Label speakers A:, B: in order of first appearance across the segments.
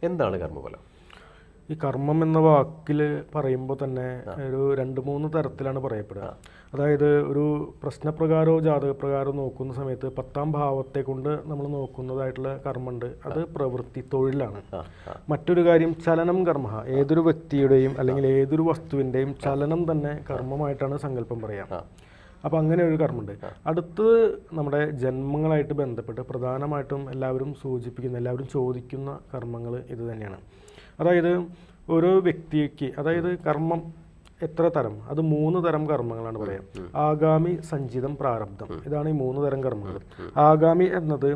A: എന്താണ് കർമ്മഫലം?
B: ഈ കർമ്മം എന്ന വാക്കിൽ പറയുമ്പോൾ തന്നെ ഒരു 2-3 തരത്തിലാണ് പറയപ്പെടുക. അതായത് ഒരു പ്രശ്നപ്രകാരമോ ജാതകപ്രകാരമോ നോക്കുന്ന സമയത്ത് 10ാം ഭാവത്തെ കൊണ്ട് നമ്മൾ നോക്കുന്നതായിട്ടുള്ള കർമ്മമുണ്ട്. അത് പ്രവൃത്തി, തൊഴിലാണ്. മറ്റൊരു കാര്യം ചലനം കർമ്മ. ഏതൊരു വ്യക്തിയുടെയും അല്ലെങ്കിൽ ഏതൊരു വസ്തുവിൻ്റെയും ചലനം തന്നെ കർമ്മമായിട്ടാണ് സങ്കല്പം പറയാം. അപ്പോൾ അങ്ങനെ ഒരു കർമ്മമുണ്ട്. അടുത്തത് നമ്മുടെ ജന്മങ്ങളായിട്ട് ബന്ധപ്പെട്ട് പ്രധാനമായിട്ടും എല്ലാവരും സൂചിപ്പിക്കുന്ന, എല്ലാവരും ചോദിക്കുന്ന കർമ്മങ്ങൾ ഇത് തന്നെയാണ്. അതായത് ഓരോ വ്യക്തിക്ക്, അതായത് കർമ്മം എത്ര തരം? അത് 3 തരം കർമ്മങ്ങളാണ് പറയാം. ആഗാമി, സഞ്ചിതം, പ്രാരബ്ധം. ഇതാണ് ഈ 3 തരം കർമ്മങ്ങൾ. ആഗാമി എന്നത്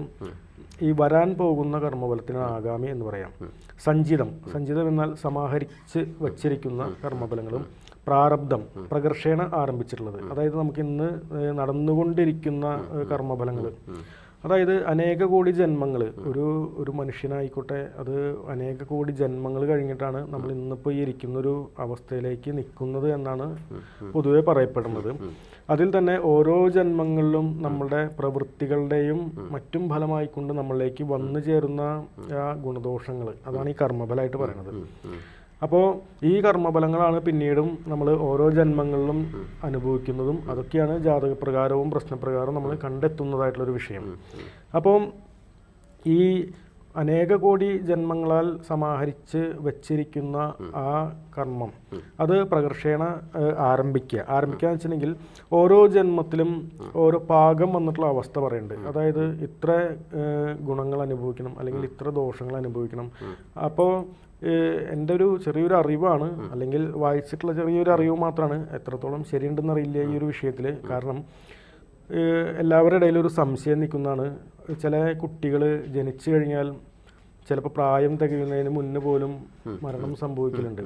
B: ഈ വരാൻ പോകുന്ന കർമ്മഫലത്തിനാണ് ആഗാമി എന്ന് പറയാം. സഞ്ചിതം എന്നാൽ സമാഹരിച്ച് വച്ചിരിക്കുന്ന കർമ്മഫലങ്ങളും. പ്രാരബ്ധം പ്രകർഷേണ ആരംഭിച്ചിട്ടുള്ളത്, അതായത് നമുക്ക് ഇന്ന് നടന്നുകൊണ്ടിരിക്കുന്ന കർമ്മഫലങ്ങൾ. അതായത് അനേക കോടി ജന്മങ്ങൾ, ഒരു മനുഷ്യനായിക്കോട്ടെ, അത് അനേക കോടി ജന്മങ്ങൾ കഴിഞ്ഞിട്ടാണ് നമ്മൾ ഇന്നിപ്പോൾ ഈ ഇരിക്കുന്നൊരു അവസ്ഥയിലേക്ക് നിൽക്കുന്നത് എന്നാണ് പൊതുവെ പറയപ്പെടുന്നത്. അതിൽ തന്നെ ഓരോ ജന്മങ്ങളിലും നമ്മളുടെ പ്രവൃത്തികളുടെയും മറ്റും ഫലമായിക്കൊണ്ട് നമ്മളിലേക്ക് വന്നു ചേരുന്ന ആ ഗുണദോഷങ്ങൾ, അതാണ് ഈ കർമ്മഫലമായിട്ട് പറയുന്നത്. അപ്പോൾ ഈ കർമ്മഫലങ്ങളാണ് പിന്നീടും നമ്മൾ ഓരോ ജന്മങ്ങളിലും അനുഭവിക്കുന്നതും. അതൊക്കെയാണ് ജാതകപ്രകാരവും പ്രശ്നപ്രകാരവും നമ്മൾ കണ്ടെത്തുന്നതായിട്ടുള്ളൊരു വിഷയം. അപ്പം ഈ അനേക കോടി ജന്മങ്ങളാൽ സമാഹരിച്ച് വച്ചിരിക്കുന്ന ആ കർമ്മം അത് പ്രകർഷേണ ആരംഭിക്കുക എന്ന് വെച്ചിട്ടുണ്ടെങ്കിൽ ഓരോ ജന്മത്തിലും ഓരോ പാകം വന്നിട്ടുള്ള അവസ്ഥ പറയുന്നുണ്ട്. അതായത് ഇത്ര ഗുണങ്ങൾ അനുഭവിക്കണം അല്ലെങ്കിൽ ഇത്ര ദോഷങ്ങൾ അനുഭവിക്കണം. അപ്പോൾ എൻ്റെ ഒരു ചെറിയൊരു അറിവാണ്, അല്ലെങ്കിൽ വായിച്ചിട്ടുള്ള ചെറിയൊരു അറിവ് മാത്രമാണ്. എത്രത്തോളം ശരിയുണ്ടെന്നറിയില്ല ഈ ഒരു വിഷയത്തിൽ. കാരണം എല്ലാവരുടെ ഇടയിലും ഒരു സംശയം നിൽക്കുന്നതാണ്. ചില കുട്ടികൾ ജനിച്ചു കഴിഞ്ഞാൽ ചിലപ്പോൾ പ്രായം തികയുന്നതിന് മുന്നേ പോലും മരണം സംഭവിക്കലുണ്ട്.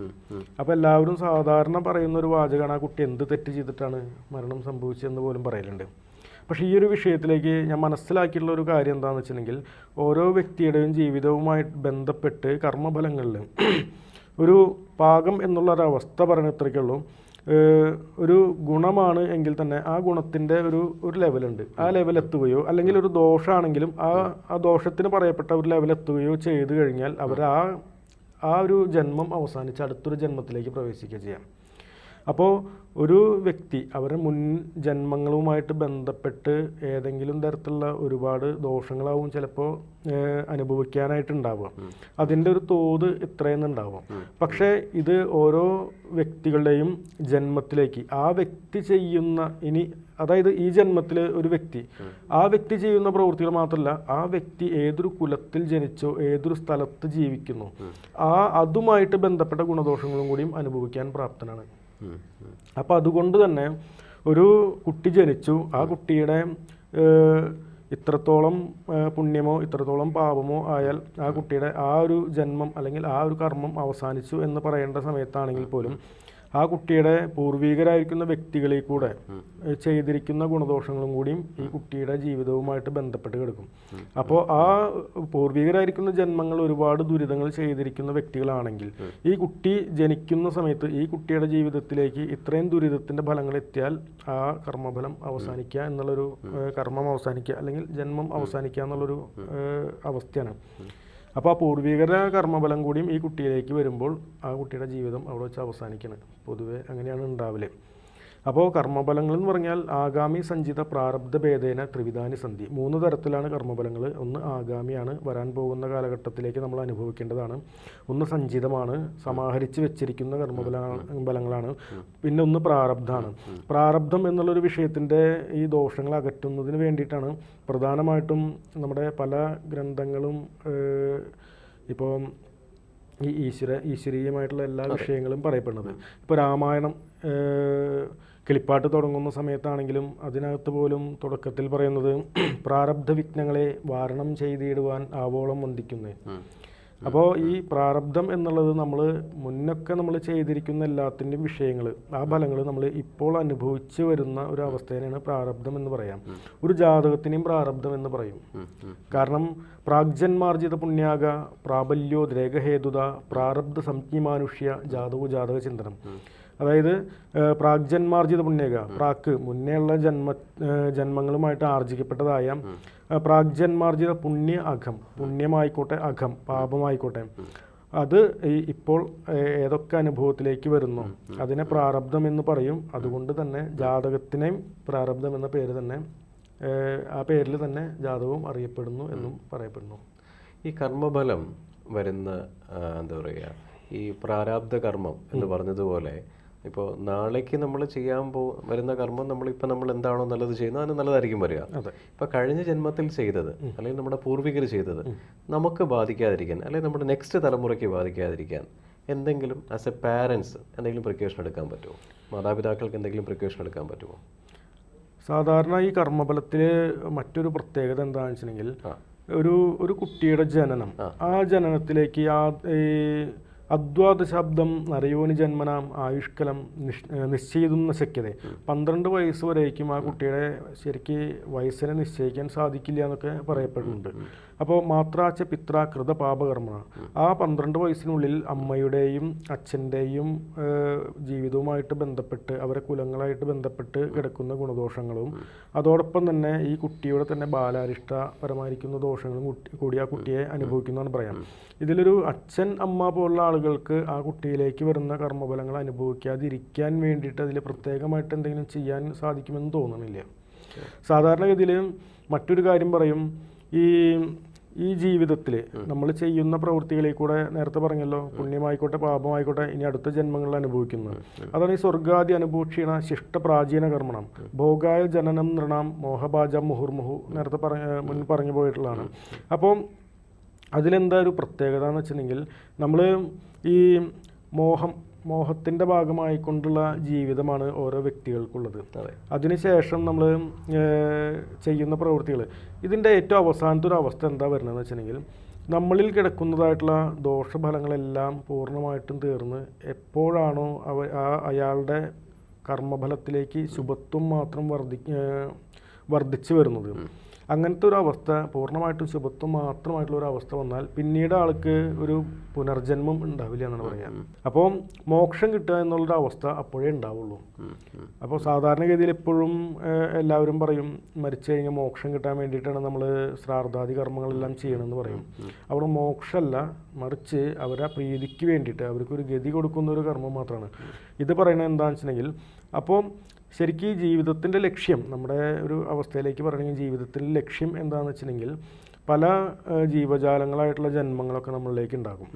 B: അപ്പോൾ എല്ലാവരും സാധാരണ പറയുന്ന ഒരു വാചകമാണ്, ആ കുട്ടി എന്ത് തെറ്റ് ചെയ്തിട്ടാണ് മരണം സംഭവിച്ചതെന്ന് പോലും പറയലുണ്ട്. പക്ഷേ ഈ ഒരു വിഷയത്തിലേക്ക് ഞാൻ മനസ്സിലാക്കിയിട്ടുള്ള ഒരു കാര്യം എന്താണെന്ന് വെച്ചിട്ടുണ്ടെങ്കിൽ, ഓരോ വ്യക്തിയുടെയും ജീവിതവുമായി ബന്ധപ്പെട്ട് കർമ്മഫലങ്ങളിൽ ഒരു പാകം എന്നുള്ളൊരവസ്ഥ പറയുന്നത്രയ്ക്കുള്ളൂ. ഒരു ഗുണമാണ് എങ്കിൽ തന്നെ ആ ഗുണത്തിൻ്റെ ഒരു ലെവലുണ്ട്. ആ ലെവലെത്തുകയോ അല്ലെങ്കിൽ ഒരു ദോഷമാണെങ്കിലും ആ ദോഷത്തിന് പറയപ്പെട്ട ഒരു ലെവലെത്തുകയോ ചെയ്തു കഴിഞ്ഞാൽ അവർ ആ ഒരു ജന്മം അവസാനിച്ച് അടുത്തൊരു ജന്മത്തിലേക്ക് പ്രവേശിക്കുക ചെയ്യാം. അപ്പോൾ ഒരു വ്യക്തി അവരുടെ മുൻ ജന്മങ്ങളുമായിട്ട് ബന്ധപ്പെട്ട് ഏതെങ്കിലും തരത്തിലുള്ള ഒരുപാട് ദോഷങ്ങളാവും ചിലപ്പോൾ അനുഭവിക്കാനായിട്ടുണ്ടാവുക. അതിൻ്റെ ഒരു തോത് ഇത്രയെന്നുണ്ടാവും. പക്ഷേ ഇത് ഓരോ വ്യക്തികളുടെയും ജന്മത്തിലേക്ക് ആ വ്യക്തി ചെയ്യുന്ന, അതായത് ഈ ജന്മത്തിൽ ഒരു വ്യക്തി ആ വ്യക്തി ചെയ്യുന്ന പ്രവൃത്തികൾ മാത്രമല്ല, ആ വ്യക്തി ഏതൊരു കുലത്തിൽ ജനിച്ചോ ഏതൊരു സ്ഥലത്ത് ജീവിക്കുന്നു അതുമായിട്ട് ബന്ധപ്പെട്ട ഗുണദോഷങ്ങളും കൂടിയും അനുഭവിക്കാൻ പ്രാപ്തനാണ്. അപ്പോൾ അതുകൊണ്ട് തന്നെ ഒരു കുട്ടി ജനിച്ചു, ആ കുട്ടിയുടെ ഇത്രത്തോളം പുണ്യമോ ഇത്രത്തോളം പാപമോ ആയാൽ ആ കുട്ടിയുടെ ആ ഒരു ജന്മം അല്ലെങ്കിൽ ആ ഒരു കർമ്മം അവസാനിച്ചു എന്ന് പറയേണ്ട സമയത്താണെങ്കിൽ പോലും ആ കുട്ടിയുടെ പൂർവികരായിരിക്കുന്ന വ്യക്തികളിൽ കൂടെ ചെയ്തിരിക്കുന്ന ഗുണദോഷങ്ങളും കൂടിയും ഈ കുട്ടിയുടെ ജീവിതവുമായിട്ട് ബന്ധപ്പെട്ട് കിടക്കും. അപ്പോൾ ആ പൂർവികരായിരിക്കുന്ന ജന്മങ്ങൾ ഒരുപാട് ദുരിതങ്ങൾ ചെയ്തിരിക്കുന്ന വ്യക്തികളാണെങ്കിൽ ഈ കുട്ടി ജനിക്കുന്ന സമയത്ത് ഈ കുട്ടിയുടെ ജീവിതത്തിലേക്ക് ഇത്രയും ദുരിതത്തിൻ്റെ ഫലങ്ങൾ എത്തിയാൽ ആ കർമ്മഫലം അവസാനിക്കുക എന്നുള്ളൊരു കർമ്മം അവസാനിക്കുക അല്ലെങ്കിൽ ജന്മം അവസാനിക്കുക എന്നുള്ളൊരു അവസ്ഥയാണ്. അപ്പോൾ ആ പൂർവികര കർമ്മഫലം കൂടിയും ഈ കുട്ടിയിലേക്ക് വരുമ്പോൾ ആ കുട്ടിയുടെ ജീവിതം അവിടെ വെച്ച് അവസാനിക്കണം. പൊതുവെ അങ്ങനെയാണ് ഉണ്ടാവല്. അപ്പോൾ കർമ്മഫലങ്ങൾ എന്ന് പറഞ്ഞാൽ ആഗാമി, സഞ്ചിത, പ്രാരബ്ധ ഭേദേന ത്രിവിധാനി സന്ധി. 3 തരത്തിലാണ് കർമ്മഫലങ്ങൾ. ഒന്ന് ആഗാമിയാണ്, വരാൻ പോകുന്ന കാലഘട്ടത്തിലേക്ക് നമ്മൾ അനുഭവിക്കേണ്ടതാണ്. ഒന്ന് സഞ്ചിതമാണ്, സമാഹരിച്ച് വെച്ചിരിക്കുന്ന കർമ്മഫലങ്ങളാണ്. പിന്നെ ഒന്ന് പ്രാരബ്ധമാണ്. പ്രാരബ്ധം എന്നുള്ളൊരു വിഷയത്തിൻ്റെ ഈ ദോഷങ്ങൾ അകറ്റുന്നതിന് വേണ്ടിയിട്ടാണ് പ്രധാനമായിട്ടും നമ്മുടെ പല ഗ്രന്ഥങ്ങളും ഇപ്പോൾ ഈ ഈശ്വരീയമായിട്ടുള്ള എല്ലാ വിഷയങ്ങളും പറയപ്പെടുന്നത്. ഇപ്പോൾ രാമായണം കിളിപ്പാട്ട് തുടങ്ങുന്ന സമയത്താണെങ്കിലും അതിനകത്ത് പോലും തുടക്കത്തിൽ പറയുന്നത് പ്രാരബ്ധ വിഘ്നങ്ങളെ വാരണം ചെയ്തിടുവാൻ ആവോളം വന്ദിക്കുന്നേ. അപ്പോൾ ഈ പ്രാരബ്ധം എന്നുള്ളത് നമ്മൾ മുന്നൊക്കെ നമ്മൾ ചെയ്തിരിക്കുന്ന എല്ലാത്തിൻ്റെയും വിഷയങ്ങൾ, ആ ഫലങ്ങൾ നമ്മൾ ഇപ്പോൾ അനുഭവിച്ചു വരുന്ന ഒരു അവസ്ഥേനെയാണ് പ്രാരബ്ധം എന്ന് പറയാം. ഒരു ജാതകത്തിനെയും പ്രാരബ്ധം എന്ന് പറയും. കാരണം പ്രാഗ്ജന്മാർജിത പുണ്യാക പ്രാബല്യോ ദ്രേഗഹേതുത പ്രാരബ്ധ സംജ്ഞിമാനുഷ്യ ജാതകോ ജാതക ചിന്തനം. അതായത് പ്രാഗ്ജന്മാർജിത പുണ്യക, പ്രാക്ക് മുന്നേയുള്ള ജന്മങ്ങളുമായിട്ട് ആർജിക്കപ്പെട്ടതായ പ്രാഗ്ജന്മാർജിത പുണ്യ അഘം, പുണ്യമായിക്കോട്ടെ അഘം പാപമായിക്കോട്ടെ, അത് ഇപ്പോൾ ഏതൊക്കെ അനുഭവത്തിലേക്ക് വരുന്നു അതിനെ പ്രാരബ്ധം എന്ന് പറയും. അതുകൊണ്ട് തന്നെ ജാതകത്തിനെയും പ്രാരബ്ധം എന്ന പേര് തന്നെ, ആ പേരിൽ തന്നെ ജാതകവും അറിയപ്പെടുന്നു എന്നും പറയപ്പെടുന്നു.
A: ഈ കർമ്മഫലം വരുന്ന എന്താ പറയുക, ഈ പ്രാരാബ്ധ കർമ്മം എന്ന് പറഞ്ഞതുപോലെ ഇപ്പോൾ നാളേക്ക് നമ്മൾ ചെയ്യാൻ വരുന്ന കർമ്മം നമ്മൾ എന്താണോ നല്ലത് ചെയ്യുന്നത് അതിന് നല്ലതായിരിക്കും വരിക. ഇപ്പം കഴിഞ്ഞ ജന്മത്തിൽ ചെയ്തത് അല്ലെങ്കിൽ നമ്മുടെ പൂർവികർ ചെയ്തത് നമുക്ക് ബാധിക്കാതിരിക്കാൻ അല്ലെങ്കിൽ നമ്മുടെ നെക്സ്റ്റ് തലമുറയ്ക്ക് ബാധിക്കാതിരിക്കാൻ എന്തെങ്കിലും ആസ് എ പാരൻസ് എന്തെങ്കിലും പ്രിക്കോഷൻ എടുക്കാൻ പറ്റുമോ? മാതാപിതാക്കൾക്ക് എന്തെങ്കിലും പ്രിക്കോഷൻ എടുക്കാൻ പറ്റുമോ?
B: സാധാരണ ഈ കർമ്മഫലത്തിൽ മറ്റൊരു പ്രത്യേകത എന്താണെന്ന് വെച്ചിട്ടുണ്ടെങ്കിൽ, ഒരു കുട്ടിയുടെ ജനനം, ആ ജനനത്തിലേക്ക് അദ്വാദ ശബ്ദം നരയോനി ജന്മനാം ആയുഷ്കലം നിശ്ചയിതുന്ന ശക്യത, 12 വയസ്സ് വരേക്കും ആ കുട്ടിയുടെ ശരിക്ക് വയസ്സിനെ നിശ്ചയിക്കാൻ സാധിക്കില്ല എന്നൊക്കെ പറയപ്പെടുന്നുണ്ട്. അപ്പോൾ മാത്രാച്ച പിത്ര കൃത പാപകർമ്മ, ആ 12 വയസ്സിനുള്ളിൽ അമ്മയുടെയും അച്ഛൻ്റെയും ജീവിതവുമായിട്ട് ബന്ധപ്പെട്ട് അവരെ കുലങ്ങളായിട്ട് ബന്ധപ്പെട്ട് കിടക്കുന്ന ഗുണദോഷങ്ങളും അതോടൊപ്പം തന്നെ ഈ കുട്ടിയുടെ തന്നെ ബാലാരിഷ്ടപരമായിരിക്കുന്ന ദോഷങ്ങളും കൂടി ആ കുട്ടിയെ അനുഭവിക്കുന്നതാണ് പറയാം. ഇതിലൊരു അച്ഛൻ അമ്മ പോലുള്ള ആളുകൾക്ക് ആ കുട്ടിയിലേക്ക് വരുന്ന കർമ്മഫലങ്ങൾ അനുഭവിക്കാതിരിക്കാൻ വേണ്ടിയിട്ട് അതിൽ പ്രത്യേകമായിട്ട് എന്തെങ്കിലും ചെയ്യാൻ സാധിക്കുമെന്ന് തോന്നുന്നില്ല. സാധാരണഗതിയിൽ മറ്റൊരു കാര്യം പറയും, ഈ ജീവിതത്തിൽ നമ്മൾ ചെയ്യുന്ന പ്രവൃത്തികളിൽ കൂടെ നേരത്തെ പറഞ്ഞല്ലോ, പുണ്യമായിക്കോട്ടെ പാപമായിക്കോട്ടെ ഇനി അടുത്ത ജന്മങ്ങളിൽ അനുഭവിക്കുന്നത്. അതാണ് ഈ സ്വർഗാദി അനുഭൂക്ഷീണ ശിഷ്ട പ്രാചീന കർമ്മണം ഭോഗായ ജനനം നൃണാം മോഹഭാജം മുഹുർമുഹു നേരത്തെ മുൻ പറഞ്ഞു പോയിട്ടുള്ളതാണ്. അപ്പം അതിലെന്താ ഒരു പ്രത്യേകത എന്ന് വെച്ചിട്ടുണ്ടെങ്കിൽ, നമ്മൾ ഈ മോഹത്തിൻ്റെ ഭാഗമായിക്കൊണ്ടുള്ള ജീവിതമാണ് ഓരോ വ്യക്തികൾക്കുള്ളത്. അതിനുശേഷം നമ്മൾ ചെയ്യുന്ന പ്രവൃത്തികൾ, ഇതിൻ്റെ ഏറ്റവും അവസാനത്തെ ഒരു അവസ്ഥ എന്താ വരുന്നതെന്ന് വെച്ചിട്ടുണ്ടെങ്കിൽ, നമ്മളിൽ കിടക്കുന്നതായിട്ടുള്ള ദോഷഫലങ്ങളെല്ലാം പൂർണ്ണമായിട്ടും തീർന്ന് എപ്പോഴാണോ അയാളുടെ കർമ്മഫലത്തിലേക്ക് ശുഭത്വം മാത്രം വർദ്ധിച്ചു വരുന്നത്, അങ്ങനത്തെ ഒരു അവസ്ഥ, പൂർണ്ണമായിട്ടും ശുഭത്വം മാത്രമായിട്ടുള്ള ഒരു അവസ്ഥ വന്നാൽ പിന്നീട് ആൾക്ക് ഒരു പുനർജന്മം ഉണ്ടാവില്ല എന്നാണ് പറയാം. അപ്പോൾ മോക്ഷം കിട്ടുക എന്നുള്ളൊരു അവസ്ഥ അപ്പോഴേ ഉണ്ടാവുള്ളൂ. അപ്പോൾ സാധാരണഗതിയിൽ എപ്പോഴും എല്ലാവരും പറയും മരിച്ചു കഴിഞ്ഞാൽ മോക്ഷം കിട്ടാൻ വേണ്ടിയിട്ടാണ് നമ്മൾ ശ്രാദ്ധാദി കർമ്മങ്ങളെല്ലാം ചെയ്യണമെന്ന് പറയും. അവിടെ മോക്ഷമല്ല, മറിച്ച് അവരെ പ്രീതിക്ക് വേണ്ടിയിട്ട് അവർക്കൊരു ഗതി കൊടുക്കുന്ന ഒരു കർമ്മം മാത്രമാണ്. ഇത് പറയുന്നത് എന്താണെന്ന് വെച്ചിട്ടുണ്ടെങ്കിൽ, അപ്പോൾ ശരിക്കും ഈ ജീവിതത്തിൻ്റെ ലക്ഷ്യം, നമ്മുടെ ഒരു അവസ്ഥയിലേക്ക് പറയുകയാണെങ്കിൽ ജീവിതത്തിൻ്റെ ലക്ഷ്യം എന്താണെന്ന് വെച്ചിട്ടുണ്ടെങ്കിൽ, പല ജീവജാലങ്ങളായിട്ടുള്ള ജന്മങ്ങളൊക്കെ നമ്മളിലേക്ക് ഉണ്ടാകും.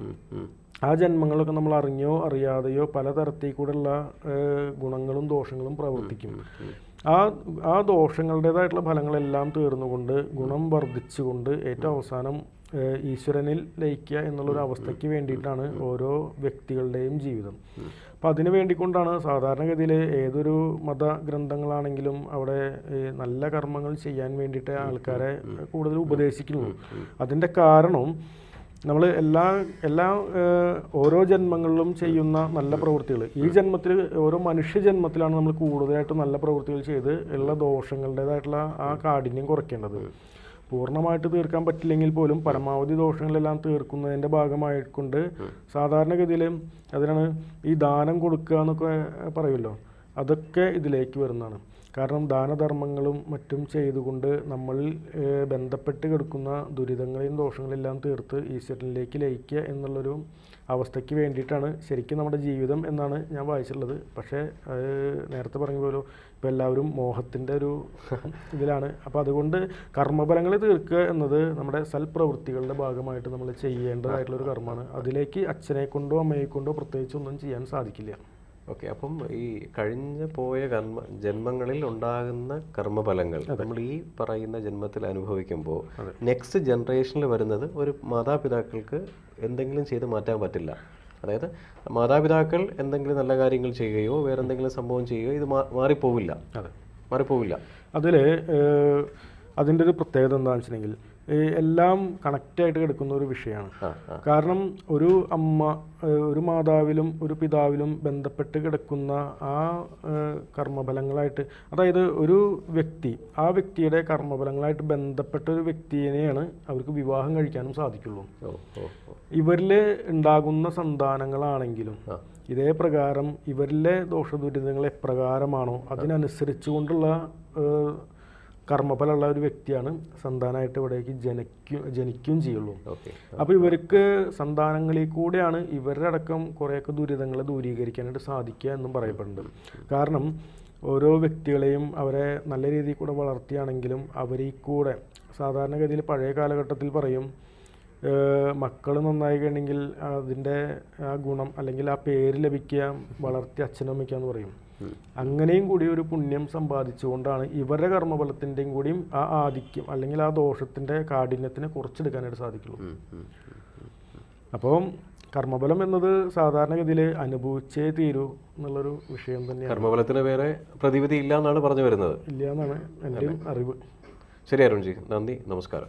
B: ആ ജന്മങ്ങളൊക്കെ നമ്മൾ അറിഞ്ഞോ അറിയാതെയോ പലതരത്തിൽ കൂടെയുള്ള ഗുണങ്ങളും ദോഷങ്ങളും പ്രവർത്തിക്കും. ആ ദോഷങ്ങളുടേതായിട്ടുള്ള ഫലങ്ങളെല്ലാം തീർന്നുകൊണ്ട് ഗുണം വർദ്ധിച്ചുകൊണ്ട് ഏറ്റവും അവസാനം ഈശ്വരനിൽ ലയിക്കുക എന്നുള്ളൊരു അവസ്ഥയ്ക്ക് വേണ്ടിയിട്ടാണ് ഓരോ വ്യക്തികളുടെയും ജീവിതം. അപ്പോൾ അതിന് വേണ്ടിക്കൊണ്ടാണ് സാധാരണഗതിയിൽ ഏതൊരു മതഗ്രന്ഥങ്ങളാണെങ്കിലും അവിടെ നല്ല കർമ്മങ്ങൾ ചെയ്യാൻ വേണ്ടിയിട്ട് ആൾക്കാരെ കൂടുതൽ ഉപദേശിക്കുന്നു. അതിൻ്റെ കാരണം നമ്മൾ എല്ലാ ഓരോ ജന്മങ്ങളിലും ചെയ്യുന്ന നല്ല പ്രവൃത്തികൾ, ഈ ജന്മത്തിൽ ഓരോ മനുഷ്യ ജന്മത്തിലാണ് നമ്മൾ കൂടുതലായിട്ട് നല്ല പ്രവൃത്തികൾ ചെയ്ത് ഉള്ള ദോഷങ്ങളുടേതായിട്ടുള്ള ആ കാഠിന്യം കുറയ്ക്കേണ്ടത്. പൂർണ്ണമായിട്ട് തീർക്കാൻ പറ്റില്ലെങ്കിൽ പോലും പരമാവധി ദോഷങ്ങളെല്ലാം തീർക്കുന്നതിൻ്റെ ഭാഗമായിക്കൊണ്ട് സാധാരണഗതിയിൽ അതിനാണ് ഈ ദാനം കൊടുക്കുക എന്നൊക്കെ പറയുമല്ലോ, അതൊക്കെ ഇതിലേക്ക് വരുന്നതാണ്. കാരണം ദാനധർമ്മങ്ങളും മറ്റും ചെയ്തുകൊണ്ട് നമ്മളിൽ ബന്ധപ്പെട്ട് കിടക്കുന്ന ദുരിതങ്ങളെയും ദോഷങ്ങളെല്ലാം തീർത്ത് ഈശ്വരനിലേക്ക് ലയിക്കുക എന്നുള്ളൊരു അവസ്ഥയ്ക്ക് വേണ്ടിയിട്ടാണ് ശരിക്കും നമ്മുടെ ജീവിതം എന്നാണ് ഞാൻ വായിച്ചിട്ടുള്ളത്. പക്ഷേ നേരത്തെ പറഞ്ഞ പോലെ ഇപ്പോൾ എല്ലാവരും മോഹത്തിൻ്റെ ഒരു ഇതിലാണ്. അപ്പോൾ അതുകൊണ്ട് കർമ്മഫലങ്ങൾ തീർക്കുക എന്നത് നമ്മുടെ സൽപ്രവൃത്തികളുടെ ഭാഗമായിട്ട് നമ്മൾ ചെയ്യേണ്ടതായിട്ടുള്ളൊരു കർമ്മമാണ്. അതിലേക്ക് അച്ഛനെ കൊണ്ടോ അമ്മയെ കൊണ്ടോ പ്രത്യേകിച്ചൊന്നും ചെയ്യാൻ സാധിക്കില്ല.
A: ഓക്കെ, അപ്പം ഈ കഴിഞ്ഞ പോയ ജന്മങ്ങളിൽ ഉണ്ടാകുന്ന കർമ്മഫലങ്ങൾ നമ്മൾ ഈ പറയുന്ന ജന്മത്തിൽ അനുഭവിക്കുമ്പോൾ നെക്സ്റ്റ് ജനറേഷനിൽ വരുന്നത് ഒരു മാതാപിതാക്കൾക്ക് എന്തെങ്കിലും ചെയ്ത് മാറ്റാൻ പറ്റില്ല. അതായത് മാതാപിതാക്കൾ എന്തെങ്കിലും നല്ല കാര്യങ്ങൾ ചെയ്യുകയോ വേറെ എന്തെങ്കിലും സംഭവം ചെയ്യുകയോ ഇത് മാറിപ്പോവില്ല.
B: അതിൻ്റെ ഒരു പ്രത്യേകത എന്താണെന്ന് വെച്ചിട്ടുണ്ടെങ്കിൽ, എല്ലാം കണക്റ്റായിട്ട് കിടക്കുന്ന ഒരു വിഷയമാണ്. കാരണം ഒരു മാതാവിലും ഒരു പിതാവിലും ബന്ധപ്പെട്ട് കിടക്കുന്ന ആ കർമ്മഫലങ്ങളായിട്ട്, അതായത് ഒരു വ്യക്തി ആ വ്യക്തിയുടെ കർമ്മഫലങ്ങളായിട്ട് ബന്ധപ്പെട്ട ഒരു വ്യക്തിയെയാണ് അവർക്ക് വിവാഹം കഴിക്കാനും സാധിക്കുള്ളൂ. ഇവരിൽ ഉണ്ടാകുന്ന സന്താനങ്ങളാണെങ്കിലും ഇതേ പ്രകാരം ഇവരിലെ ദോഷദുരിതങ്ങൾ എപ്രകാരമാണോ അതിനനുസരിച്ച് കൊണ്ടുള്ള കർമ്മഫലമുള്ള ഒരു വ്യക്തിയാണ് സന്താനമായിട്ട് ഇവിടേക്ക് ജനിക്കുകയും ചെയ്യുള്ളൂ.
A: ഓക്കെ.
B: അപ്പോൾ ഇവർക്ക് സന്താനങ്ങളിൽ കൂടെയാണ് ഇവരുടെ അടക്കം കുറേയൊക്കെ ദുരിതങ്ങളെ ദൂരീകരിക്കാനായിട്ട് സാധിക്കുക എന്നും പറയപ്പെടുന്നുണ്ട്. കാരണം ഓരോ വ്യക്തികളെയും അവരെ നല്ല രീതിയിൽ കൂടെ വളർത്തിയാണെങ്കിലും അവരിൽ കൂടെ സാധാരണഗതിയിൽ പഴയ കാലഘട്ടത്തിൽ പറയും മക്കൾ നന്നായി കഴിഞ്ഞെങ്കിൽ അതിൻ്റെ ആ ഗുണം അല്ലെങ്കിൽ ആ പേര് ലഭിക്കുക വളർത്തി അച്ഛനും അമ്മയ്ക്കാന്ന് പറയും. അങ്ങനെയും കൂടി ഒരു പുണ്യം സമ്പാദിച്ചുകൊണ്ടാണ് ഇവരുടെ കർമ്മഫലത്തിൻ്റെയും കൂടിയും ആ ആധിക്യം അല്ലെങ്കിൽ ആ ദോഷത്തിൻ്റെ കാഠിന്യത്തിനെ കുറച്ചെടുക്കാനായിട്ട് സാധിക്കുള്ളൂ. അപ്പം കർമ്മഫലം എന്നത് സാധാരണഗതിയിൽ അനുഭവിച്ചേ തീരൂ എന്നുള്ളൊരു വിഷയം തന്നെയാണ്.
A: കർമ്മഫലത്തിന് വേറെ പ്രതിവിധി ഇല്ല എന്നാണ് പറഞ്ഞു വരുന്നത്.
B: ഇല്ല എന്നാണ് എൻ്റെ അറിവ്.
A: ശരി അരുൺജി, നന്ദി, നമസ്കാരം.